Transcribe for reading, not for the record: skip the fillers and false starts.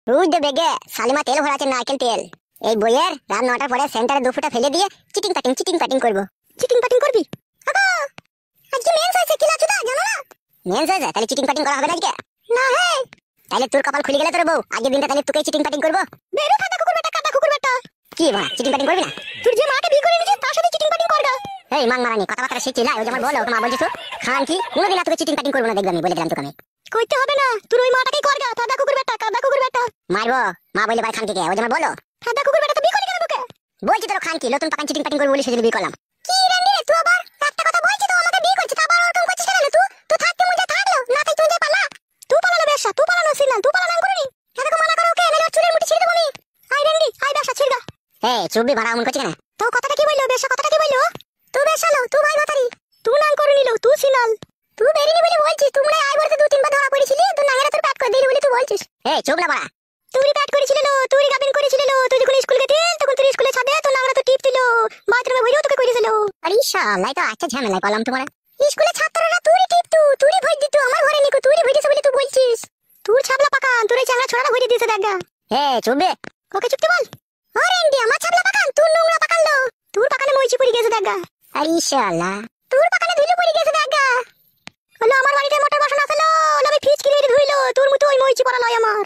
রুদ বেগে সালিমা তেল ভরাচ্ছে নারকেল তেল। এই বইয়ের রাত 9টার পরে সেন্টারে 2 ফুটা ফেলে দিয়ে চিটিং পাটিং করব। চিটিং পাটিং করবি? আবা আজকে মেন্স হয়েছে কি লাচুদা জানো না? মেন্স হয়েছে তাহলে চিটিং পাটিং করা হবে না আজকে? না হে তাহলে তোর কপাল খুলে গেলে তোর বউ আজকে দিনটা তাহলে তোকে চিটিং পাটিং করব। বেরো ফাটা কুকুর বেটা কাটা কুকুর বেটা। কি বল চিটিং পাটিং করবি না? তুই যে মাকে বিয়ে করে নিয়েছিস তার সাথে চিটিং পাটিং করগা। এই মান মারানি কথাবার্তা শিখছিস না? ওই যে আমার বলো মা বলছিস খান কি কোনোদিন তোকে চিটিং পাটিং করব না দেখবি আমি বলে দিলাম তোকে আমি। কইতে হবে না তুই ওই মাটাকেই করগা ফাটা কুকুর বেটা কাদা কুকুর বেটা। মারবো মা বলে ভাই খান কি কে ওই যে আমার বলো ফাটা কুকুর বেটা তো বিয়ে করে কেন তোকে? বলছি তোর খান কি নতুন পাকান চিটিং পাটিং করব বলে সেজন্য বিয়ে করলাম। কি রান্ডি রে তুই আবার একটা কথা বলছিস তো আমাকে বিয়ে করছিস আবার ওরকম করছিস কেন তুই? তুই থাকতে মুজে থাকলো না তাই তুই যে পালা। তুই পালালো বেশা তুই পালানো সিনাল তুই পালানো করিনি। এতকে মানা করো ওকে নালে চুলের মুঠি ছিড়ে দেব আমি। আই রান্ডি আই বেশা ছিড়গা। এই চুপবি ভাড়া মন করছিস কেন? তো কথাটা কি বললো বেশা কথাটা কি বললো? তুই বেশা লো তুই ভাই বাতারি তুই নাম করে নিলো তুই সিনাল। তুই বেরিনি বলে বলছিস তুই আই বলতে 2-3 বার ধরা পড়েছিলি তুই নাগেরা তোর প্যাট করে দিলি বলে তুই বলছিস। এই চুপ না বাড়া। তুই প্যাট করেছিলি লো তুই গাবিন করেছিলি লো তুই যখন স্কুল গেছিস তখন তোর স্কুলে ছাদে তো নাগরা তো টিপ দিল বাথরুমে ভইরো তোকে কই দিছিল। আরে শালা এটা আচ্ছা ঝামেলা করলাম তোমার। স্কুলে ছাত্ররা তুই টিপ তুই ভই দিত আমার ঘরে নিকো তুই ভই দিছ বলে তুই বলছিস। তুই ছাবলা পাকান তোর এই চ্যাংড়া ছোড়াটা ভই দিয়েছে দেখা। এই চুপবে ওকে চুপতে বল। আরে এন্ডি আমার ছাবলা পাকান তুই নোংরা পাকান লো তোর পাকানে মইচি পড়ে গেছে দেখা। আরে শালা তোর পাকানে ধুলো পড়ে গেছে দেখা। হলো আমার বাড়িতে মোটর বসানো আছে লো আমি ফিজ কিনে ধুইলো তোর মতো ওই মইচি পড়া নয় আমার।